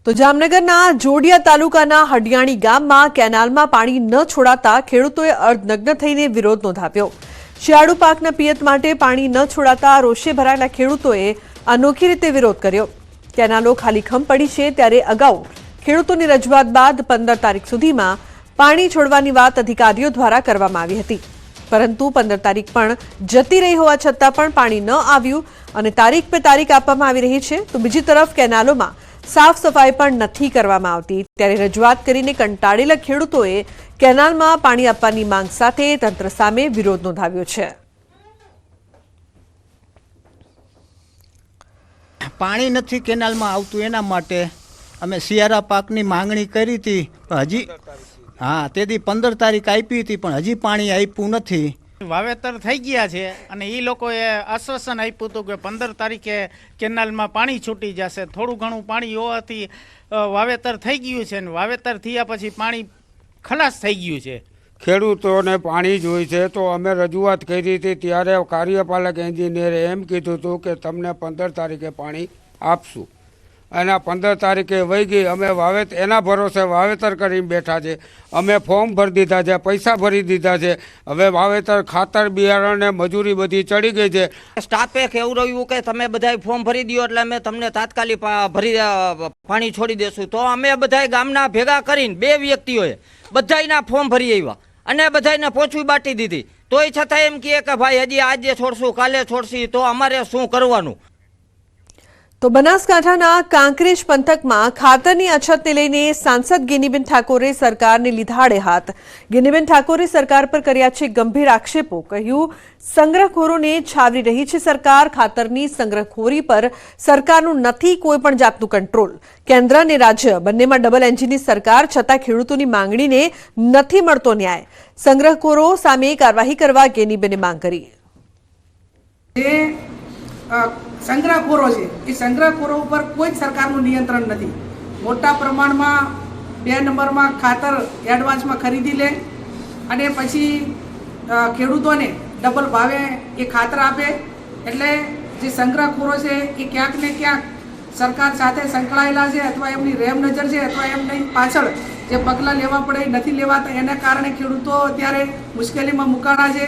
તો જામનગરના જોડિયા તાલુકાના હડિયાણી ગામમાં કેનાલમાં પાણી ન છોડાતા ખેડૂતોએ અર્ધનગ્ન થઈને વિરોધ નોંધાવ્યો। શિયાળુ પાકના પિયત માટે પાણી ન છોડાતા રોષે ભરાયેલા ખેડૂતોએ અનોખી રીતે વિરોધ કર્યો। કેનાલો ખાલીખમ પડી છે ત્યારે અગાઉ ખેડૂતોની રજૂઆત બાદ 15 તારીખ સુધીમાં પાણી છોડવાની વાત અધિકારીઓ દ્વારા કરવામાં આવી હતી, પરંતુ 15 તારીખ પણ જતી રહી હોવા છતાં પણ પાણી ન આવ્યું અને તારીખ પે તારીખ આપવામાં આવી રહી છે। તો બીજી તરફ કેનાલોમાં સાફ સફાઈ પણ નથી કરવામાં આવતી ત્યારે રજૂઆત કરીને કંટાળેલા ખેડૂતોએ કેનાલમાં પાણી આપવાની માંગ સાથે તંત્ર સામે વિરોધ નોંધાવ્યો છે। પાણી નથી કેનાલમાં આવતું એના માટે અમે શિયાળા પાકની માંગણી કરી હતી, હજી તેથી 15 તારીખ આપી હતી પણ હજી પાણી આપ્યું નથી। વાવેતર થઈ ગયા છે અને એ લોકોએ આશ્વાસન આપ્યું હતું કે 15 તારીખે કેનાલમાં પાણી છૂટી જશે। થોડું ઘણું પાણી હોવાથી વાવેતર થઈ ગયું છે અને વાવેતર થયા પછી પાણી ખલાસ થઈ ગયું છે। ખેડૂતોને પાણી જોઈએ છે તો અમે રજૂઆત કરી હતી ત્યારે કાર્યપાલક એન્જિનિયરે એમ કીધું હતું કે તમને 15 તારીખે પાણી આપશું। એના 15 તારીખે વહી ગઈ, અમે એના ભરોસે વાવેતર કરીને બેઠા છે। અમે ફોર્મ ભરી દીધા છે, પૈસા ભરી દીધા છે, હવે વાવેતર ખાતર બિયારણ ને મજૂરી બધી ચડી ગઈ છે। સ્ટાફે કેવું રહ્યું કે તમે બધાય ફોર્મ ભરી દો એટલે અમે તમને તાત્કાલિક પાણી છોડી દેશું। તો અમે બધાય ગામના ભેગા કરીને 2 વ્યક્તિઓએ બધાયના ફોર્મ ભરી આવ્યા અને બધાયને પોચવી બાટી દીધી, તોય છતાં એમ કહે કે ભાઈ હજી આજે છોડશું કાલે છોડશી, તો અમારે શું કરવાનું? તો બનાસકાંઠાના કાંકરેજ પંથકમાં ખાતરની અછતને લઈને સાંસદ ગેનીબેન ઠાકોરે સરકારને લીધાડે હાથ। ગેનીબેન ઠાકોરે સરકાર પર કર્યા છે ગંભીર આક્ષેપો, કહ્યું સંગ્રહખોરોને છાવરી રહી છે સરકાર, ખાતરની સંગ્રહખોરી પર સરકારનું નથી કોઈ પણ જાતનું કંટ્રોલ। કેન્દ્ર અને રાજ્ય બંનેમાં ડબલ એન્જિનની સરકાર છતાં ખેડૂતોની માંગણીને નથી મળતો ન્યાય। સંગ્રહખોરો સામે કાર્યવાહી કરવા ગેનીબેને માંગ કરી। સંગ્રહખોરો છે એ સંગ્રહખોરો ઉપર કોઈ જ સરકારનું નિયંત્રણ નથી। મોટા પ્રમાણમાં 2 નંબરમાં ખાતર એડવાન્સમાં ખરીદી લે અને પછી ખેડૂતોને ડબલ ભાવે એ ખાતર આપે। એટલે જે સંગ્રહખોરો છે એ ક્યાંક ને ક્યાંક સરકાર સાથે સંકળાયેલા છે, અથવા એમની રેમ નજર છે, અથવા એમની પાછળ જે પગલાં લેવા પડે નથી લેવાતા, એના કારણે ખેડૂતો અત્યારે મુશ્કેલીમાં મુકાણા છે।